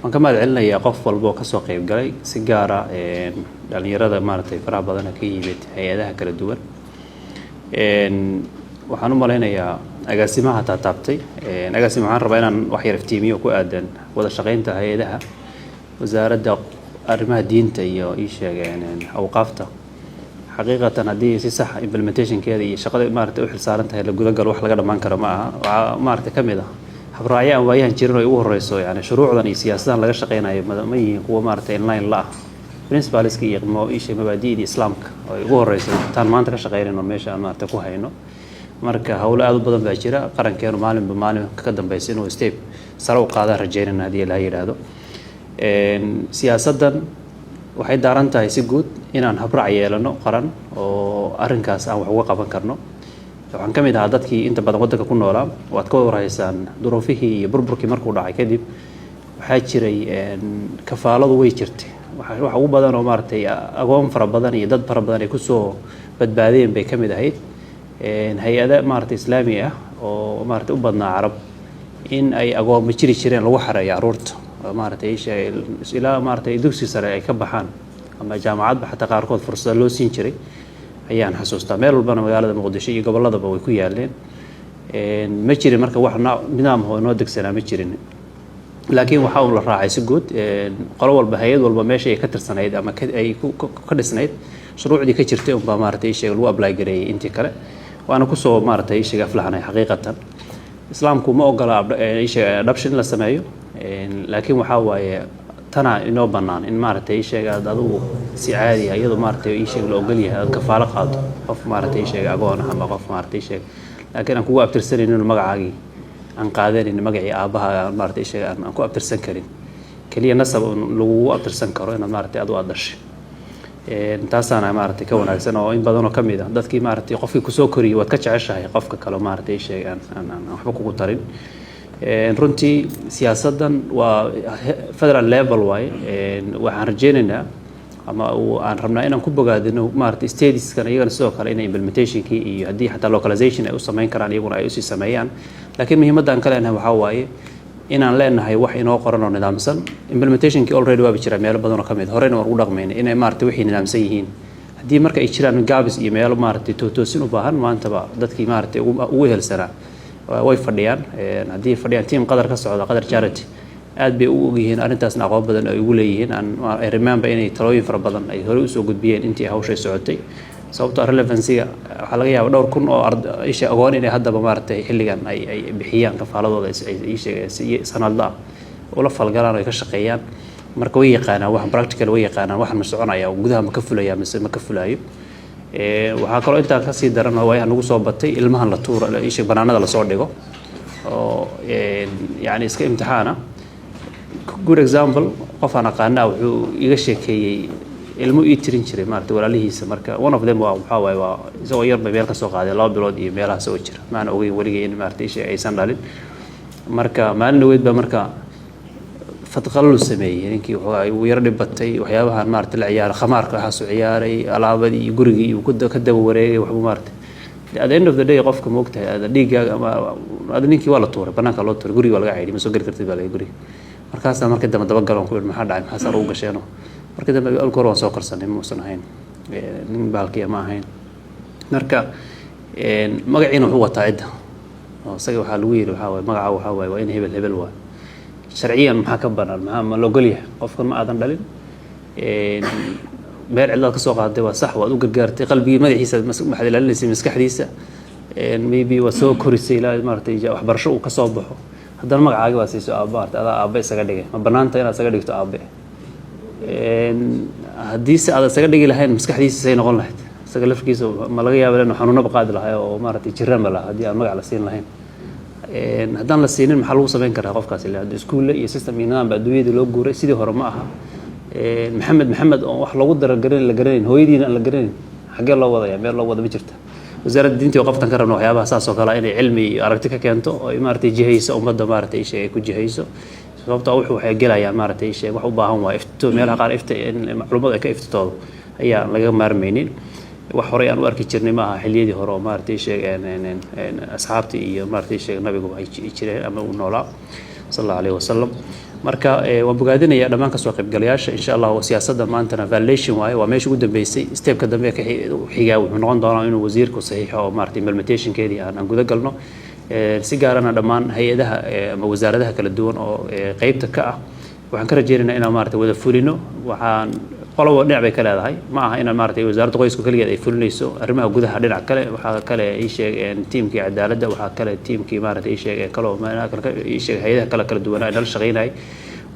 waan ka mahad celinayaa qof walba oo ka soo qayb galay si gaar ah dhalinyarada maartay faraha badan ka yimid hay'adaha kala duwan waxaan u maleynayaa agaasimaha taabtay agaasimo waxaan rabaa inaan wax yar iftiimiyo ku aadan wada shaqeynta hay'adaha wasaaradda arrimaha diinta iyo sheegeen awqaafta xaqiiqatan haddii si sax implementationkeeda iyo shaqada maartay u xilsaaran tahay la gudagal wax laga dhamaan karo ma aha waxa maartay kamid ah habraayo aan waayahan jirin oo ugu horeyso yani shuruucdan iyo siyaasadahan laga shaqeynayo ma yihiin kuwa maartay inline la ah principalska iyo mabaadi'da islaamka oo ugu horeyso tan maanta ka shaqeynayno meesha aan maartay ku hayno marka hawlo aad u badan baa jira qarankeenu maalinba maalin ka dambeysay inuu step sare u qaada rajeynayna hadii la yiraahdo siyaasadan waxay daaran tahay si guud inaan habraac yeelano qaran oo arrinkaas aan wax uga qaban karno waxaan kamid ahaa dadkii inta badan waddanka ku noolaa waad ka warhaysaan duruufihii iyo burburkii markuu dhacay kadib waxaa jiray kafaaladu way jirtay waxa ugu badan oo maartay agoon fara badan iyo dad fara badan ay ku soo badbaadeen bay kamid ahayd hay'ada maartay islaami ah oo maartay u badnaa carab in ay agoon ma jiri jireen lagu xareeyo caruurta maartay ilaa maartay dugsi sare ay ka baxaan ama jaamacadba xataa qaarkood fursad loo siin jiray ayaan xasuustaa meel walbana magaalada Muqdisho iyo gobolladaba way ku yaaleen ma jirin marka wax nidaam oo noo degsanaa ma jirin laakiin waxa uu la raacay si guud qolo walba hay'ad walba meesha ay ka tirsanayd ama ay ka dhisnayd shuruucdii ka jirtay oo maartay sheeg lagu apply gareeyay intii kale waana ku soo maartay sheeg aflaxnay xaqiiqatan islaamku ma ogola adoption la sameeyo laakiin waxa waaye tana inoo banaan in maartay sheegad adigu si caadi ah iyadoo maartay sheeg la ogol yahay kafaalo qaado qof maartay sheeg agoon ama qof maartay sheeg laakiin aan kugu abtirsanayno magacaagi aan qaadanin magacii aabaha maartay sheeg aan ku abtirsan karin kaliya nasab lagu abtirsan karo in maartay adu aad dhashay taasana maartay ka wanaagsan oo in badan oo kamid ah dadkii maartay qofkii ku soo koriyay wad ka jeceshahay qofka kale maartay sheeg aan waxba kugu tarin runtii siyaasadan waa federal level way waxaan rajeynaynaa ama aan rabnaa inaan ku bogaadino maartay states-kan iyagana sidoo kale inay implementationkii iyo haddii xataa localization ay u samayn karaan iyaguna ay u sii sameeyaan laakiin muhiimadda aan ka leenahay waxaa waaye inaan leenahay wax inoo qoran oo nidaamsan implementationkii already waa jira meelo badan oo kamid horeyna waan ugu dhaqmaynay inay maartay wixii nidaamsan yihiin haddii marka ay jiraan gaabis iyo meelo maartay toosin u baahan maantaba dadkii maartay ugu helsanaa way fadhiyaan haddii fadhiyaan team qadar ka socda qadar charity aad bay u ogyihiin arrintaasna aqoon badan ay ugu leeyihiin aan remember inay talooyin fara badan ay hore u soo gudbiyeen intii hawshay socotay sababtoo relevancy-ga waxa laga yaabaa dhowr kun oo isha aqoon inay haddaba maartay xilligan ay bixiyaan kafaaladooda ay sheegayaan sanadla oo la falgalaan oo ka shaqeeyaan marka way yaqaanaan wax practical way yaqaanaan wax ma soconaya gudaha ma ka fulaya mise ma ka fulayo waxaa kaloo intaa ka sii daran oo wayaha nagu soo batay ilmahan la tuuro isha banaanada la soo dhigo oo yani iska imtixaana good example qof aan aqaana wuxuu iga sheekeeyay ilmo ii tirin jiray maartay walaalihiisa marka one of them waxa waay waa isagoo yar bay meel ka soo qaaday 2 bilood iyo meelahaas oo jira maana ogeyn waligay in maartay isha aysan dhalin marka maalin dhaweyd ba marka fatqallu sameeyay ninkii wuxuu yar dhibatay waxyaabahan maartay la ciyaar khamaarka waxa soo ciyaaray alaabadii gurigii uu ku daba wareegay waxba maartay at the end of the day qofka moogtahay dhiigaaga ama ninkii waa la tuuray banaanka loo tuuray guriga laga cayday ma soo gali kartid baa la guriga markaas markii dambe daba galan ku maxaa dhacay maxaa sar u gasheeno markii dambe alkoor waan soo qarsanay ma uusan ahayn nin baalkii ma ahayn marka magaciina wuxuu wataa cidda oo isaga waxa lagu yiri magaca waxa waa in hebel waa sharciyan maxaa ka banaan maxaa ma loo golyahay qofkan ma aadan dhalin meel cilad ka soo qaaday waa sax waad u gargaartay qalbigii madaxiisa maxay ilaalinaysa maskaxdiisa maybe waa soo korisay ilaa maartay waxbarasho uu ka soo baxo haddana magacaaga waa siiso aabbaarta adaa aabbe isaga dhigay ma banaanta inaad isaga dhigto aabbe haddii si aad isaga dhigi lahayn maskaxdiisa say noqon lahayd isaga lafkiisa ma laga yaabaa inuu xanuuno qaadi lahaa oo maartay jirran ma laha haddii aan magac la siin lahayn haddaan la siinin maxaa lagu sameyn karaa qofkaas ilaa iskuulle iyo system iyo nidaam adduunyada loo guuray sidii hore ma aha maxamed oo wax lagu daragarin la garanin hooyadiina la garanin xagee loo wadaya meel loo wada ma jirta wasaaradda diinta oo qoftan ka rabno waxyaabaha saas oo kale inay cilmi iyo aragti ka keento oo maartay jihayso ummadda maartay sheey ku jihayso sababtoo waxay gelayaan maartay sheey wax u baahan waa ifto meelaha qaar ifta in macluumaad ay ka iftoodo ayaa laga maarmaynin wax hore aan u arki jirnay maaha xilliyadii hore oo maartay sheegeen asxaabtii iyo maartay sheeg nabigu ay jireen ama uu noolaa sallallahu alayhi wasallam marka waan bogaadinayaa dhammaan ka soo qaybgalayaasha insha Allah siyaasadda maantana validation waaye waa meesha ugu dambeysay stepka dambe ka xiga wuxuu noqon doonaa inuu wasiirku saxiixo oo maartay implementationkeedii aan guda galno si gaarana dhammaan hay'adaha ama wasaaradaha kala duwan oo qaybta ka ah waxaan ka rajaynaynaa inaan maartay wada fulino waxaan qolobo dhinac bay ka leedahay ma aha inaan maartay wasaaradda qoysku kaligeed ay fulinayso arrimaha gudaha dhinac kale waxa kale ay sheegeen teamkii cadaaladda waxa kale teamkii maartay ay sheegeen kale ay sheegeen hay'adaha kala duwan ay la shaqeynay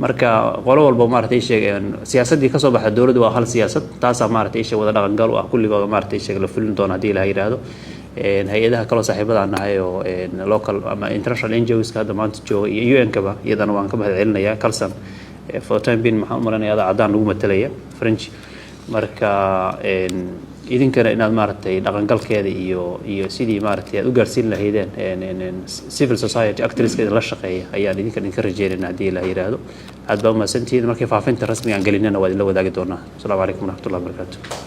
marka qolo walba maartay ay sheegeen siyaasadii ka soo baxda dawladda waa hal siyaasad taas maartay ay sheeg wada dhaqan gal u ah kulligood maartay ay sheeg la fulin doona hadii la yiraahdo hay'adaha kale saaxiibada aan nahay oo local ama international NGOs ka hadda maanta jooga iyo UN kaba iyadana waan ka mahadcelinayaa kalsan for time being maxaan maranayaa cadaan lagu matalaya French marka idinkana inaad maartay dhaqan galkeeda iyo sidii maartay aad u gaarsiin lahaydeen civil society activists la shaqeeya ayaan idinka rajaynaynaa hadii la yiraahdo aad baa u mahadsantihiin markii faafinta rasmiga aan gelinayna waa idin la wadaagi doonaa. Assalaamu calaykum waraxmatullaahi wabarakaatuh.